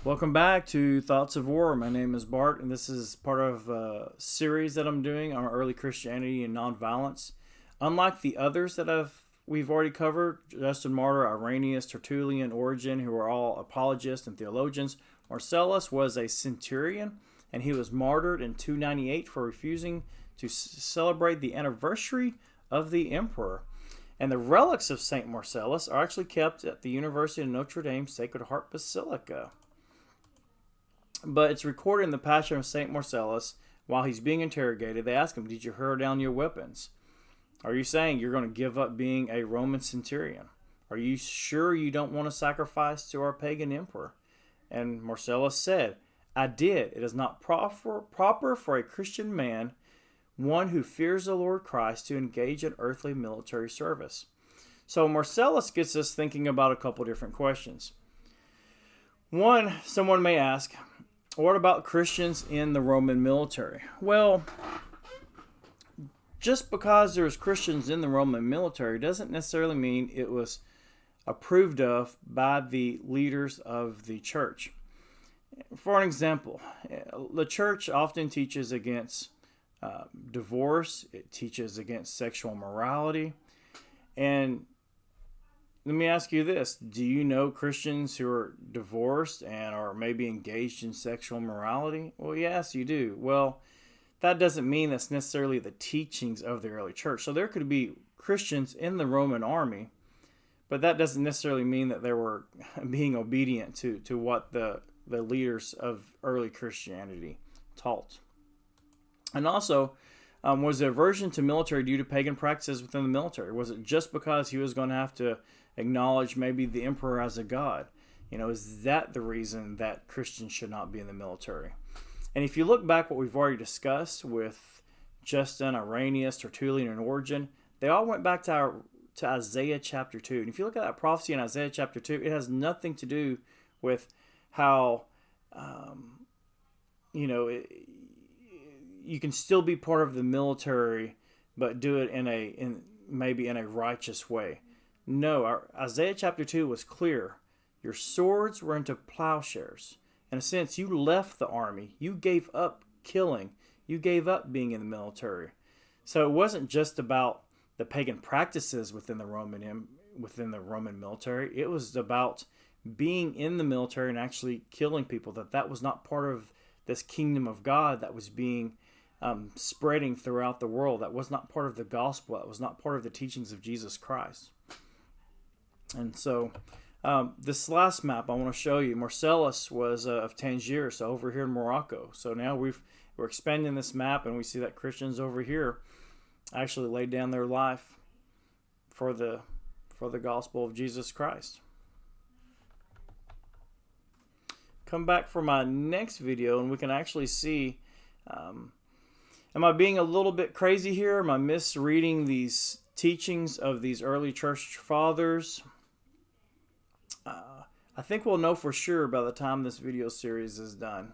Welcome back to Thoughts of War. My name is Bart, and this is part of a series that I'm doing on early Christianity and nonviolence. Unlike the others that we've already covered, Justin Martyr, Irenaeus, Tertullian, Origen, who are all apologists and theologians, Marcellus was a centurion, and he was martyred in 298 for refusing to celebrate the anniversary of the emperor. And the relics of St. Marcellus are actually kept at the University of Notre Dame Sacred Heart Basilica. But it's recorded in the Passion of St. Marcellus. While he's being interrogated, they ask him, "Did you hurl down your weapons? Are you saying you're going to give up being a Roman centurion? Are you sure you don't want to sacrifice to our pagan emperor?" And Marcellus said, "I did. It is not proper for a Christian man, one who fears the Lord Christ, to engage in earthly military service." So Marcellus gets us thinking about a couple different questions. One, someone may ask, what about Christians in the Roman military? Well, just because there's Christians in the Roman military doesn't necessarily mean it was approved of by the leaders of the church. For an example, the church often teaches against divorce. It teaches against sexual morality. And let me ask you this. Do you know Christians who are divorced and are maybe engaged in sexual morality? Well, yes, you do. Well, that doesn't mean that's necessarily the teachings of the early church. So there could be Christians in the Roman army, but that doesn't necessarily mean that they were being obedient to what the leaders of early Christianity taught. And also, was the aversion to military due to pagan practices within the military? Was it just because he was going to have to acknowledge maybe the emperor as a god? Is that the reason that Christians should not be in the military? And if you look back what we've already discussed with Justin, Irenaeus, Tertullian, and Origen, they all went back to Isaiah chapter 2. And if you look at that prophecy in Isaiah chapter 2, it has nothing to do with how, you can still be part of the military, but do it maybe in a righteous way. No, Isaiah chapter 2 was clear. Your swords were into plowshares. In a sense, you left the army. You gave up killing. You gave up being in the military. So it wasn't just about the pagan practices within the Roman military. It was about being in the military and actually killing people. That was not part of this kingdom of God that was being spreading throughout the world. That was not part of the gospel. That was not part of the teachings of Jesus Christ. And so this last map I want to show you, Marcellus was of Tangier, so over here in Morocco. So now we're expanding this map, and we see that Christians over here actually laid down their life for the gospel of Jesus Christ. Come back for my next video, and we can actually see, am I being a little bit crazy here? Am I misreading these teachings of these early church fathers? I think we'll know for sure by the time this video series is done.